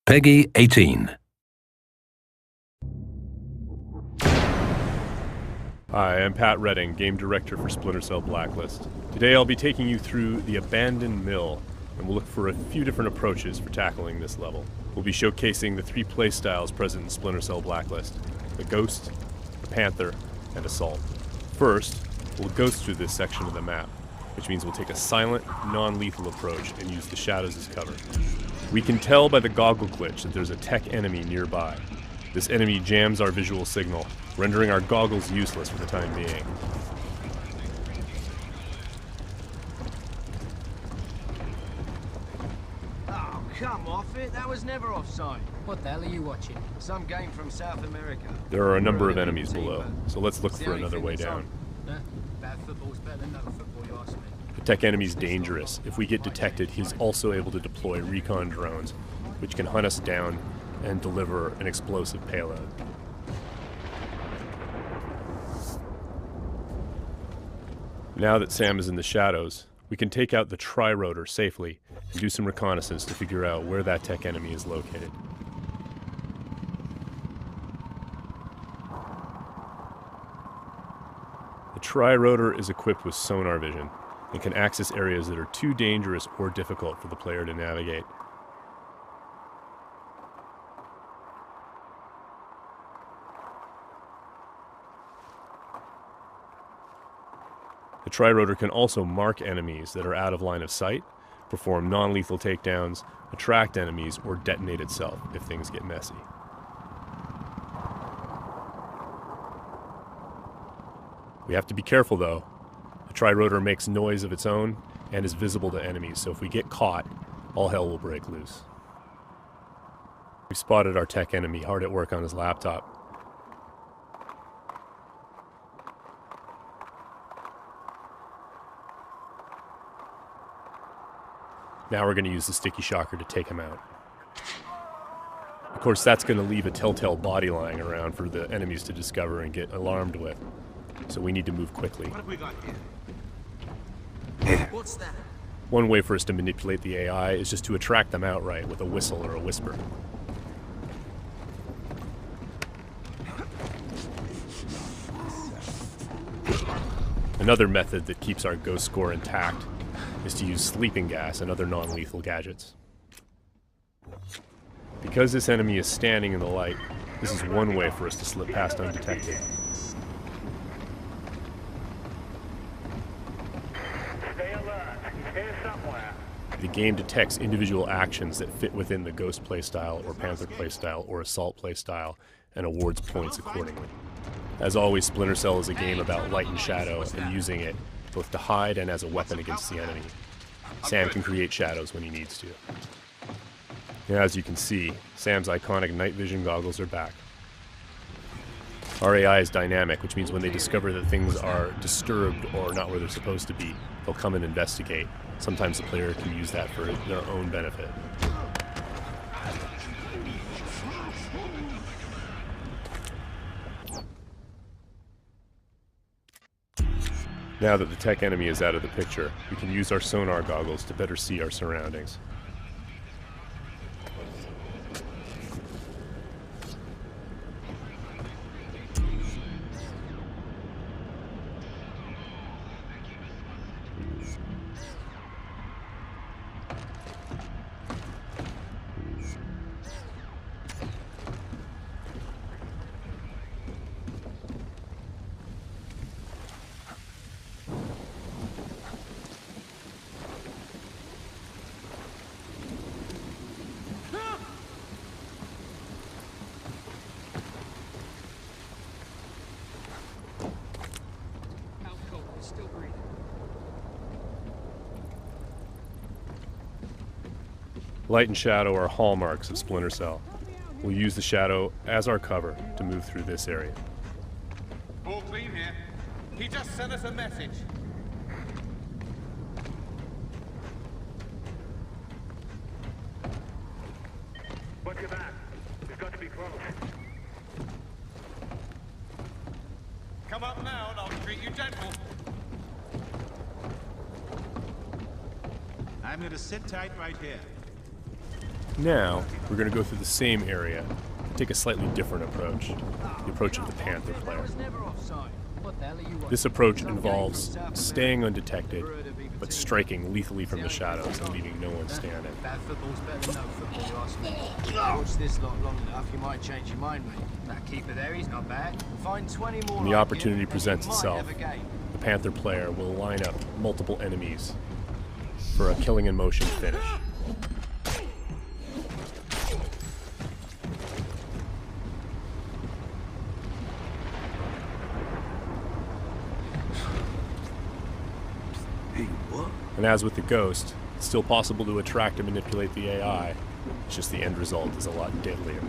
Peggy 18. Hi, I'm Pat Redding, Game Director for Splinter Blacklist. Today I'll be taking you through the Abandoned Mill, and we'll look for a few different approaches for tackling this level. We'll be showcasing the three playstyles present in Splinter Blacklist: the Ghost, the Panther, and Assault. First, we'll ghost through this section of the map, which means we'll take a silent, non-lethal approach and use the shadows as cover. We can tell by the goggle glitch that there's a tech enemy nearby. This enemy jams our visual signal, rendering our goggles useless for the time being. Oh, come off it. That was never offside. What the hell are you watching? Some game from South America. There are a number of enemies below, so let's look for another way down. Bad football's better than no football, you ask me. The tech enemy's dangerous. If we get detected, he's also able to deploy recon drones, which can hunt us down and deliver an explosive payload. Now that Sam is in the shadows, we can take out the tri-rotor safely and do some reconnaissance to figure out where that tech enemy is located. The tri-rotor is equipped with sonar vision and can access areas that are too dangerous or difficult for the player to navigate. The tri-rotor can also mark enemies that are out of line of sight, perform non-lethal takedowns, attract enemies, or detonate itself if things get messy. We have to be careful though. The tri-rotor makes noise of its own and is visible to enemies, so if we get caught, all hell will break loose. We spotted our tech enemy hard at work on his laptop. Now we're going to use the sticky shocker to take him out. Of course, that's going to leave a telltale body lying around for the enemies to discover and get alarmed with. So we need to move quickly. What have we got here? What's that? One way for us to manipulate the AI is just to attract them outright with a whistle or a whisper. Another method that keeps our ghost score intact is to use sleeping gas and other non-lethal gadgets. Because this enemy is standing in the light, this is one way for us to slip past undetected. Stay alert. He's here somewhere. The game detects individual actions that fit within the Ghost playstyle or Panther playstyle or Assault playstyle and awards points accordingly. As always, Splinter Cell is a game about light and shadow and using it both to hide and as a weapon against the enemy. Sam can create shadows when he needs to. Now, as you can see, Sam's iconic night vision goggles are back. Our AI is dynamic, which means when they discover that things are disturbed or not where they're supposed to be, they'll come and investigate. Sometimes the player can use that for their own benefit. Now that the tech enemy is out of the picture, we can use our sonar goggles to better see our surroundings. Still breathing. Light and shadow are hallmarks of Splinter Cell. We'll use the shadow as our cover to move through this area. All clean here. He just sent us a message. Watch your back. We've got to be close. Come up now and I'll treat you gentle. I'm going to sit tight right here. Now, we're going to go through the same area, and take a slightly different approach, the approach of the Panther player. What the hell are you watching? This approach involves staying undetected, but striking lethally from the shadows and leaving no one standing. Bad football's better than no football, you ask me. Watch this lot long enough, you might change your mind, mate. That keeper there, he's not bad. Find 20 more. When the like opportunity him, presents and you itself, might have a game. the Panther player will line up multiple enemies for a killing in motion finish. And as with the Ghost, it's still possible to attract and manipulate the AI. It's just the end result is a lot deadlier.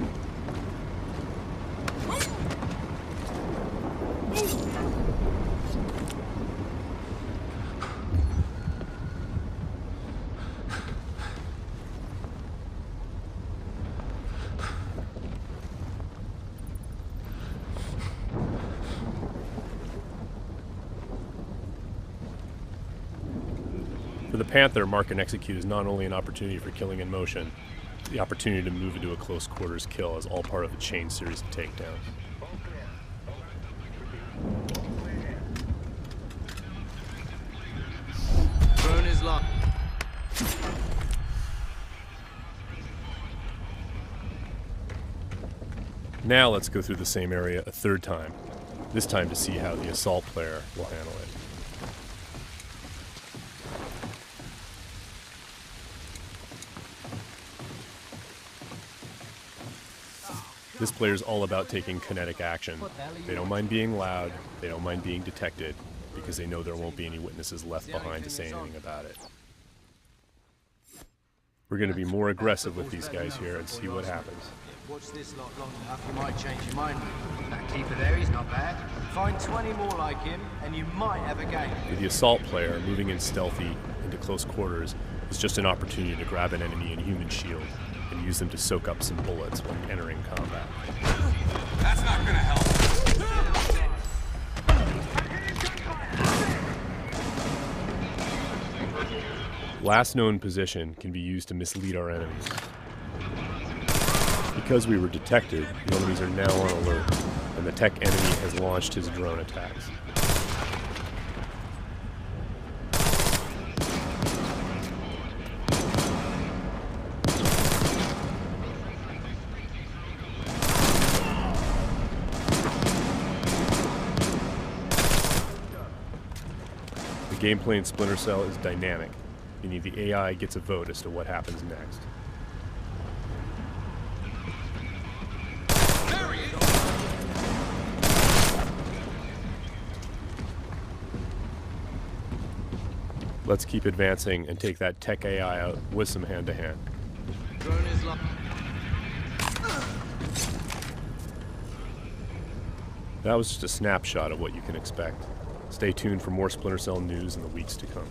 For the Panther, mark and execute is not only an opportunity for killing in motion, the opportunity to move into a close quarters kill is all part of a chain series of takedowns. Drone is locked. Now let's go through the same area a third time, this time to see how the assault player will handle it. This player's all about taking kinetic action. They don't mind being loud, they don't mind being detected, because they know there won't be any witnesses left behind to say anything about it. We're going to be more aggressive with these guys here and see what happens. Watch this lot long enough, you might change your mind, mate. That keeper there, he's not bad. Find 20 more like him, and you might have a game. With the assault player moving in stealthy into close quarters is just an opportunity to grab an enemy in human shield and use them to soak up some bullets when entering combat. That's not gonna help. Last known position can be used to mislead our enemies. Because we were detected, the enemies are now on alert, and the tech enemy has launched his drone attacks. The gameplay in Splinter Cell is dynamic, meaning the AI gets a vote as to what happens next. Let's keep advancing and take that tech AI out with some hand-to-hand. Drone is locked. That was just a snapshot of what you can expect. Stay tuned for more Splinter Cell news in the weeks to come.